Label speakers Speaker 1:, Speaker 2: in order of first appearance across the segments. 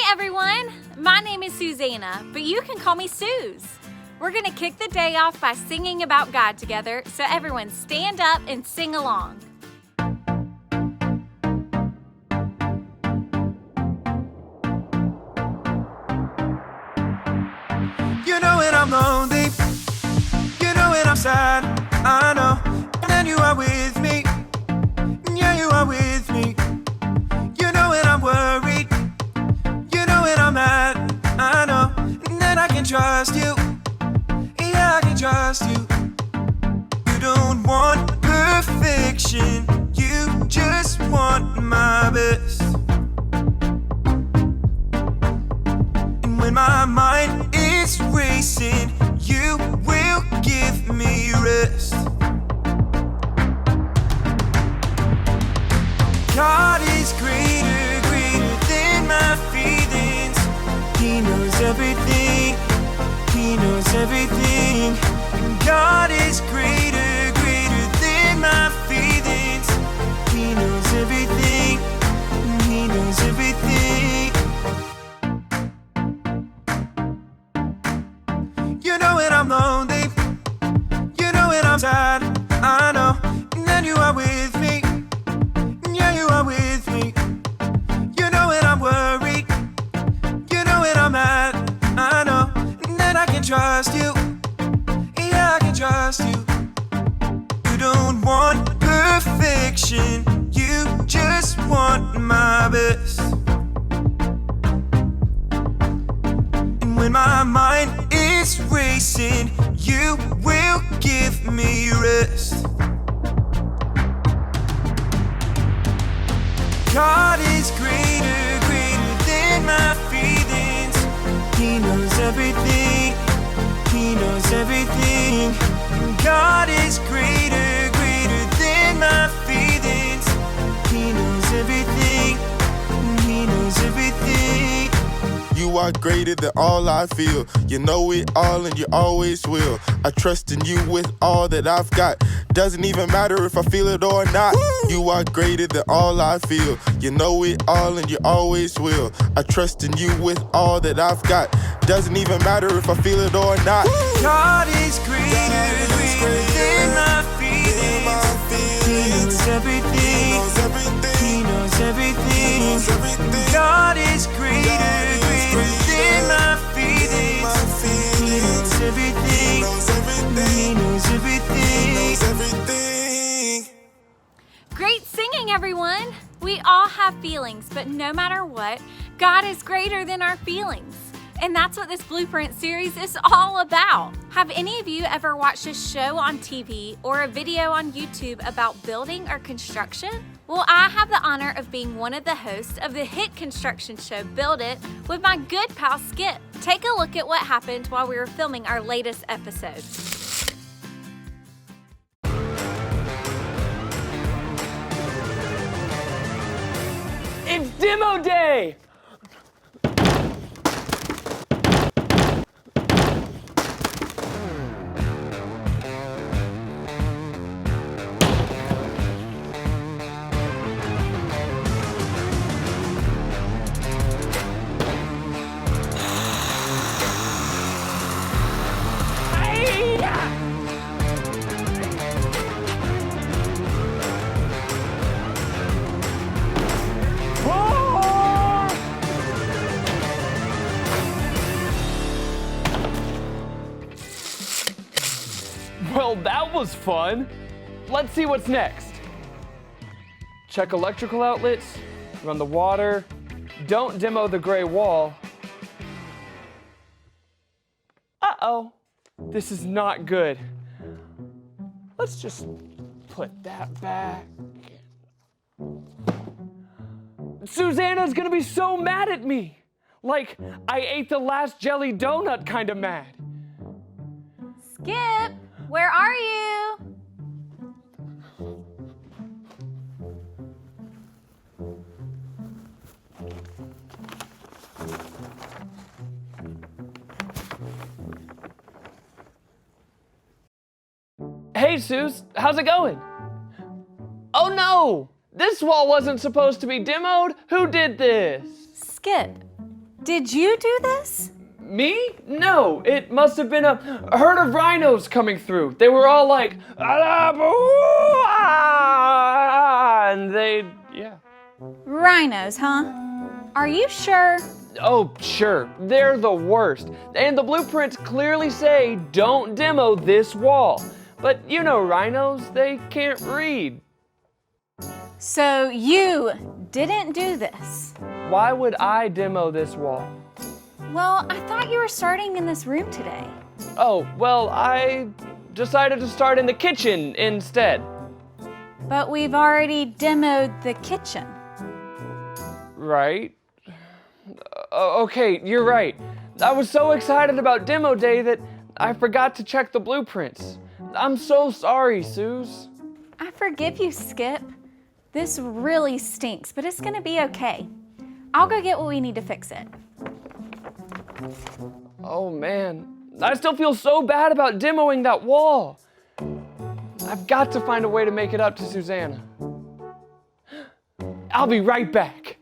Speaker 1: everyone, my name is Susanna, but you can call me Suze. We're gonna kick the day off by singing about God together, so everyone stand up and sing along.
Speaker 2: You know when I'm lonely, you know when I'm sad, I know, and then you are with me, yeah, you are with me. You know when I'm worried, you know when I'm mad, I know, and then I can trust you, yeah, I can trust you. You don't want perfection, you just want my best. And when my mind is racing, you will give me rest. God is greater, greater than my feelings. He knows everything, He knows everything. God is greater, greater than my feelings. He knows everything, He knows everything. You know when I'm lonely, you know when I'm sad, I know, and then you are with me, yeah, you are with me. You know when I'm worried, you know when I'm mad, I know, and then I can trust you, yeah, I can trust you. You don't want perfection, you just want my best. And when my mind is racing, you will give me rest. God is greater, greater than my feelings. He knows everything, He knows everything. God is greater, greater than my feelings. He knows everything, He knows everything.
Speaker 3: You are greater than all I feel. You know it all and you always will. I trust in you with all that I've got. Doesn't even matter if I feel it or not. You are greater than all I feel. You know it all and you always will. I trust in you with all that I've got. Doesn't even matter if I feel it or not.
Speaker 2: God is greater, greater than my feelings. He knows everything, He knows everything. God is greater, greater than my feelings. He knows everything, He knows everything.
Speaker 1: Great singing, everyone. We all have feelings, but no matter what, God is greater than our feelings. And that's what this Blueprint series is all about. Have any of you ever watched a show on TV or a video on YouTube about building or construction? Well, I have the honor of being one of the hosts of the hit construction show Build It with my good pal Skip. Take a look at what happened while we were filming our latest episode.
Speaker 4: It's demo day! Well, that was fun. Let's see what's next. Check electrical outlets, run the water, don't demo the gray wall. Uh-oh, this is not good. Let's just put that back. Susanna's gonna be so mad at me. Like I ate the last jelly donut kind of mad.
Speaker 1: Skip, where are you?
Speaker 4: Hey, Suze, how's it going? Oh no! This wall wasn't supposed to be demoed. Who did this?
Speaker 1: Skip, Did you do this?
Speaker 4: Me? No, it must have been a herd of rhinos coming through. They were all like, and yeah.
Speaker 1: Rhinos, huh? Are you sure?
Speaker 4: Oh, sure, they're the worst. And the blueprints clearly say, don't demo this wall. But you know rhinos, they can't read.
Speaker 1: So you didn't do this?
Speaker 4: Why would I demo this wall?
Speaker 1: Well, I thought you were starting in this room today.
Speaker 4: Oh, well, I decided to start in the kitchen instead.
Speaker 1: But we've already demoed the kitchen.
Speaker 4: Right? Okay, you're right. I was so excited about demo day that I forgot to check the blueprints. I'm so sorry, Suze.
Speaker 1: I forgive you, Skip. This really stinks, but it's gonna be okay. I'll go get what we need to fix it.
Speaker 4: Oh man, I still feel so bad about demoing that wall. I've got to find a way to make it up to Susanna. I'll be right back.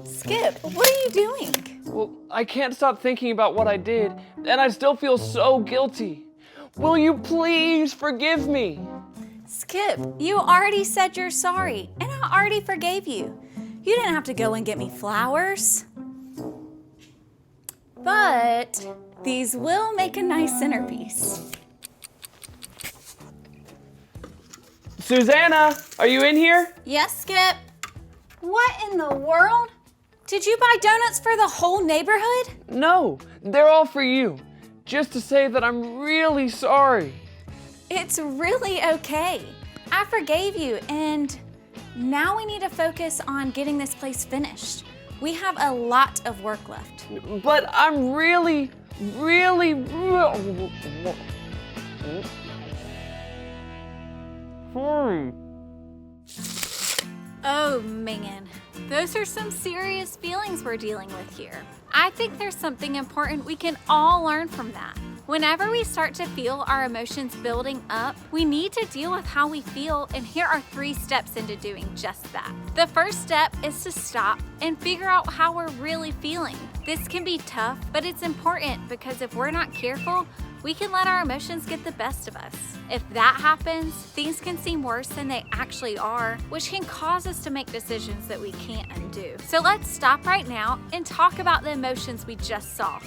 Speaker 1: Skip, what are you doing?
Speaker 4: Well, I can't stop thinking about what I did, and I still feel so guilty. Will you please forgive me?
Speaker 1: Skip, you already said you're sorry, and I already forgave you. You didn't have to go and get me flowers. But these will make a nice centerpiece.
Speaker 4: Susanna, are you in here?
Speaker 1: Yes, Skip. What in the world? Did you buy donuts for the whole neighborhood?
Speaker 4: No, they're all for you. Just to say that I'm really sorry.
Speaker 1: It's really okay. I forgave you, and now we need to focus on getting this place finished. We have a lot of work left.
Speaker 4: But I'm really. Sorry.
Speaker 1: Oh man, those are some serious feelings we're dealing with here. I think there's something important we can all learn from that. Whenever we start to feel our emotions building up, we need to deal with how we feel, and here are 3 steps into doing just that. The first step is to stop and figure out how we're really feeling. This can be tough, but it's important because if we're not careful, we can let our emotions get the best of us. If that happens, things can seem worse than they actually are, which can cause us to make decisions that we can't undo. So let's stop right now and talk about the emotions we just saw.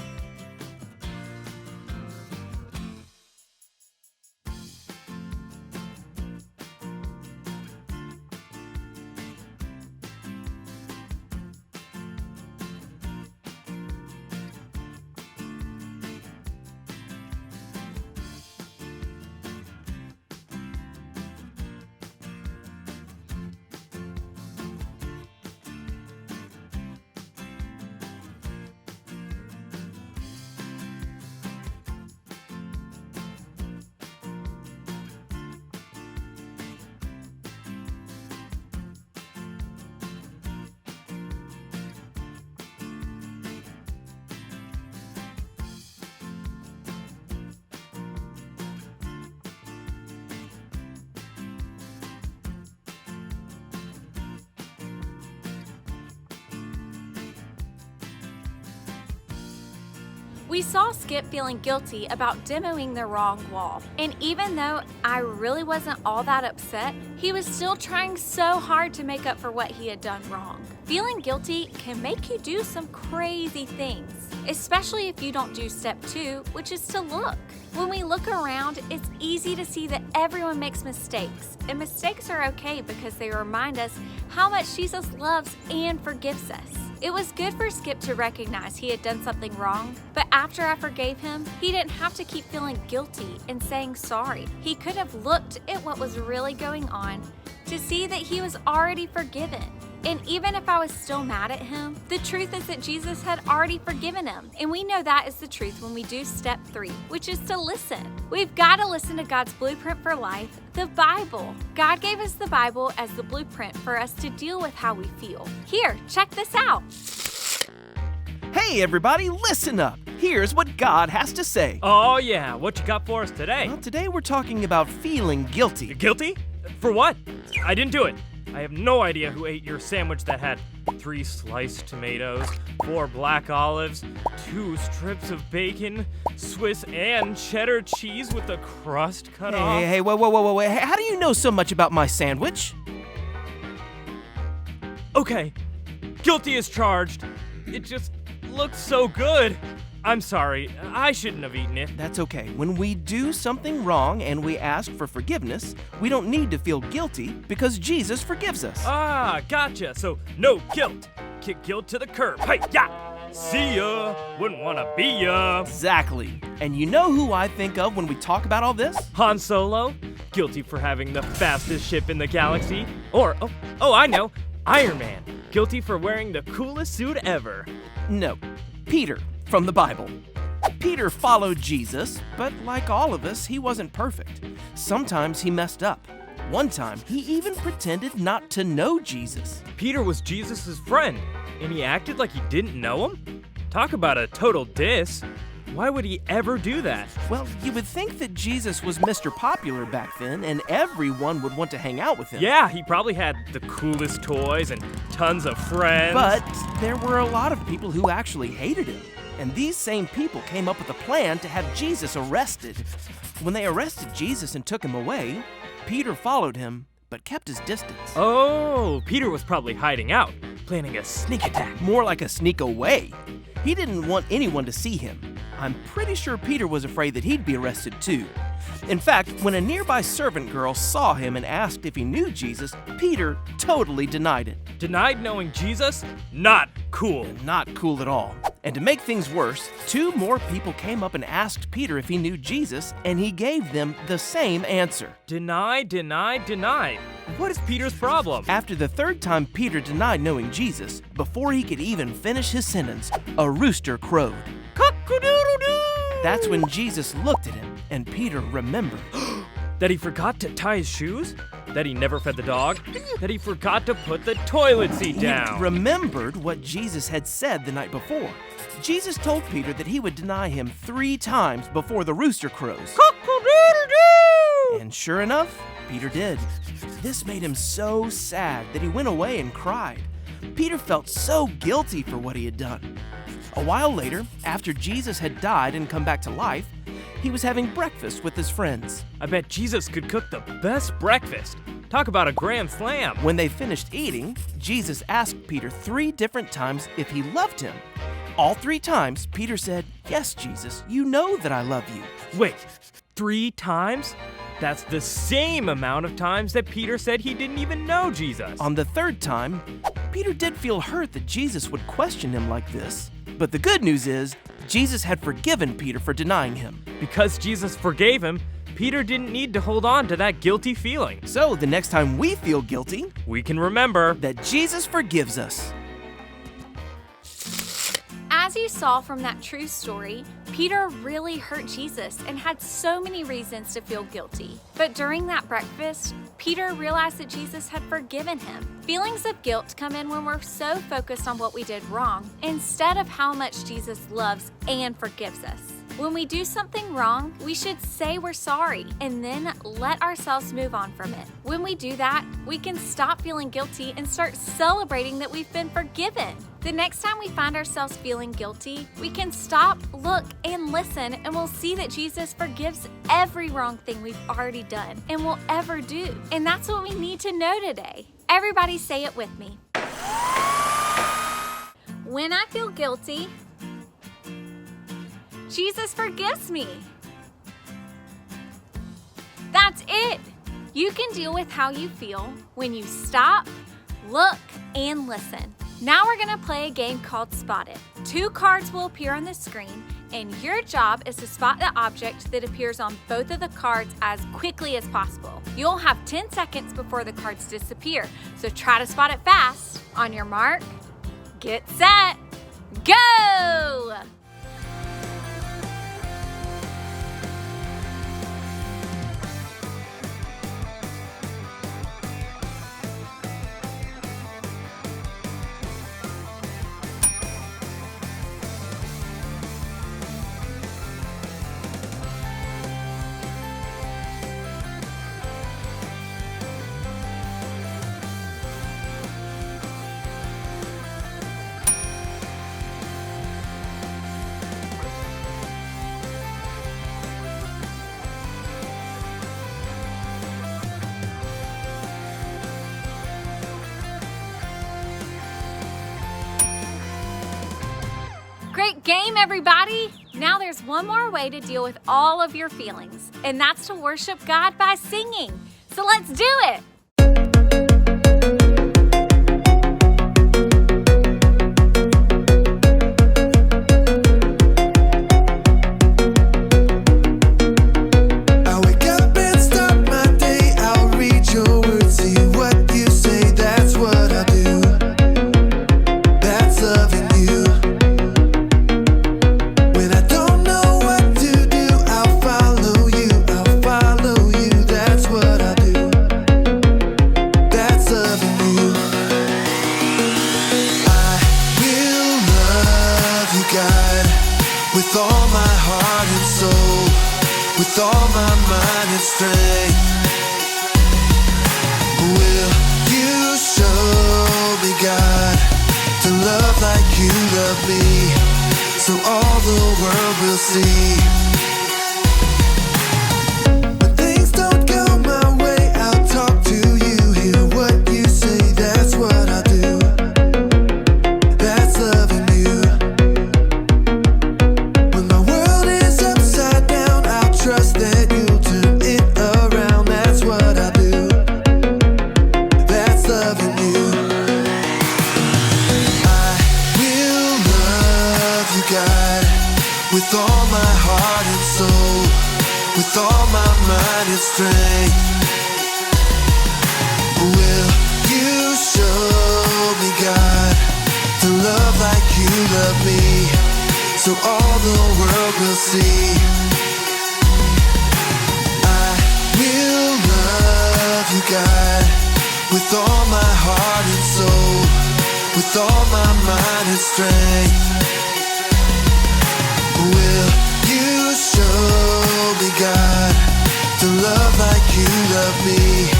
Speaker 1: We saw Skip feeling guilty about demoing the wrong wall. And even though I really wasn't all that upset, he was still trying so hard to make up for what he had done wrong. Feeling guilty can make you do some crazy things, especially if you don't do step 2, which is to look. When we look around, it's easy to see that everyone makes mistakes, and mistakes are okay because they remind us how much Jesus loves and forgives us. It was good for Skip to recognize he had done something wrong, but after I forgave him, he didn't have to keep feeling guilty and saying sorry. He could have looked at what was really going on to see that he was already forgiven. And even if I was still mad at him, the truth is that Jesus had already forgiven him. And we know that is the truth when we do step 3, which is to listen. We've got to listen to God's blueprint for life, the Bible. God gave us the Bible as the blueprint for us to deal with how we feel. Here, check this out.
Speaker 5: Hey everybody, listen up! Here's what God has to say.
Speaker 6: Oh yeah, what you got for us today?
Speaker 5: Well, today we're talking about feeling guilty.
Speaker 6: Guilty? For what? I didn't do it. I have no idea who ate your sandwich that had 3 sliced tomatoes, 4 black olives, 2 strips of bacon, Swiss and cheddar cheese with the crust cut off.
Speaker 5: Hey, whoa. How do you know so much about my sandwich?
Speaker 6: Okay, guilty is charged. It just looks so good. I'm sorry, I shouldn't have eaten it.
Speaker 5: That's okay. When we do something wrong and we ask for forgiveness, we don't need to feel guilty because Jesus forgives us.
Speaker 6: Ah, gotcha. So no guilt. Kick guilt to the curb. Hey, yeah. See ya. Wouldn't wanna be ya.
Speaker 5: Exactly. And you know who I think of when we talk about all this?
Speaker 6: Han Solo, guilty for having the fastest ship in the galaxy. Or, oh, I know, Iron Man, guilty for wearing the coolest suit ever.
Speaker 5: No, Peter from the Bible. Peter followed Jesus, but like all of us, he wasn't perfect. Sometimes he messed up. One time, he even pretended not to know Jesus.
Speaker 6: Peter was Jesus' friend, and he acted like he didn't know him? Talk about a total diss. Why would he ever do that?
Speaker 5: Well, you would think that Jesus was Mr. Popular back then, and everyone would want to hang out with him.
Speaker 6: Yeah, he probably had the coolest toys and tons of friends.
Speaker 5: But there were a lot of people who actually hated him. And these same people came up with a plan to have Jesus arrested. When they arrested Jesus and took him away, Peter followed him, but kept his distance.
Speaker 6: Oh, Peter was probably hiding out, planning a sneak attack.
Speaker 5: More like a sneak away. He didn't want anyone to see him. I'm pretty sure Peter was afraid that he'd be arrested too. In fact, when a nearby servant girl saw him and asked if he knew Jesus, Peter totally denied it.
Speaker 6: Denied knowing Jesus? Not cool.
Speaker 5: Not cool at all. And to make things worse, 2 more people came up and asked Peter if he knew Jesus, and he gave them the same answer.
Speaker 6: Deny. What is Peter's problem?
Speaker 5: After the 3rd time Peter denied knowing Jesus, before he could even finish his sentence, a rooster crowed.
Speaker 6: Cock-a-doodle-doo!
Speaker 5: That's when Jesus looked at him, and Peter remembered.
Speaker 6: That he forgot to tie his shoes? That he never fed the dog? That he forgot to put the toilet seat down?
Speaker 5: He remembered what Jesus had said the night before. Jesus told Peter that he would deny him 3 times before the rooster crows.
Speaker 6: Cock-a-doodle-doo!
Speaker 5: And sure enough, Peter did. This made him so sad that he went away and cried. Peter felt so guilty for what he had done. A while later, after Jesus had died and come back to life, he was having breakfast with his friends.
Speaker 6: I bet Jesus could cook the best breakfast. Talk about a grand slam.
Speaker 5: When they finished eating, Jesus asked Peter 3 different times if he loved him. All 3 times, Peter said, "Yes, Jesus, you know that I love you."
Speaker 6: Wait, 3 times? That's the same amount of times that Peter said he didn't even know Jesus.
Speaker 5: On the 3rd time, Peter did feel hurt that Jesus would question him like this. But the good news is, Jesus had forgiven Peter for denying him.
Speaker 6: Because Jesus forgave him, Peter didn't need to hold on to that guilty feeling.
Speaker 5: So the next time we feel guilty,
Speaker 6: we can remember
Speaker 5: that Jesus forgives us.
Speaker 1: As you saw from that true story, Peter really hurt Jesus and had so many reasons to feel guilty. But during that breakfast, Peter realized that Jesus had forgiven him. Feelings of guilt come in when we're so focused on what we did wrong, instead of how much Jesus loves and forgives us. When we do something wrong, we should say we're sorry and then let ourselves move on from it. When we do that, we can stop feeling guilty and start celebrating that we've been forgiven. The next time we find ourselves feeling guilty, we can stop, look, and listen, and we'll see that Jesus forgives every wrong thing we've already done and will ever do. And that's what we need to know today. Everybody say it with me. When I feel guilty, Jesus forgives me. That's it. You can deal with how you feel when you stop, look, and listen. Now we're gonna play a game called Spot It. 2 cards will appear on the screen, and your job is to spot the object that appears on both of the cards as quickly as possible. You'll have 10 seconds before the cards disappear, so try to spot it fast. On your mark, get set, go! Game, everybody! Now there's one more way to deal with all of your feelings, and that's to worship God by singing. So let's do it!
Speaker 2: With all my heart and soul, with all my mind and strength, will you show me, God, to love like you love me, so all the world will see. When things don't go my way, I'll talk to you, hear what you say, that's what I do. That's loving you. Trust that you'll turn it around, that's what I do. That's loving you. I will love you, God, with all my heart and soul, with all my mind and strength. Will you show me, God, to love like you love me, so all the world will see. God, with all my heart and soul, with all my mind and strength. Will you show me, God, to love like you love me,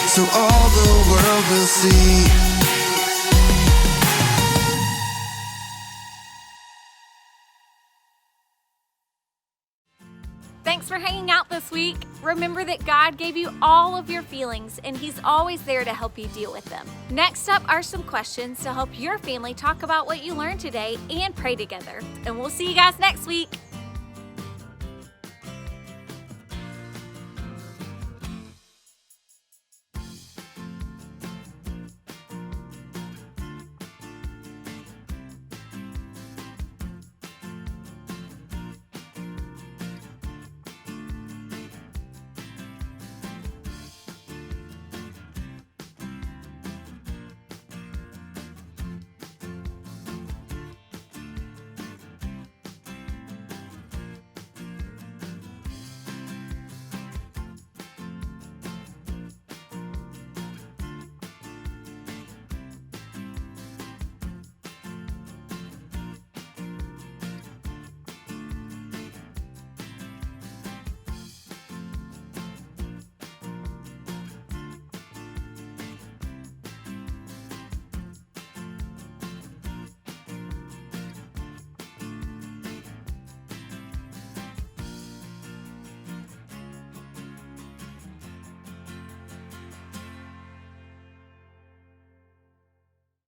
Speaker 2: so all the world will see.
Speaker 1: Thanks for hanging out this week. Remember that God gave you all of your feelings, and He's always there to help you deal with them. Next up are some questions to help your family talk about what you learned today and pray together. And we'll see you guys next week.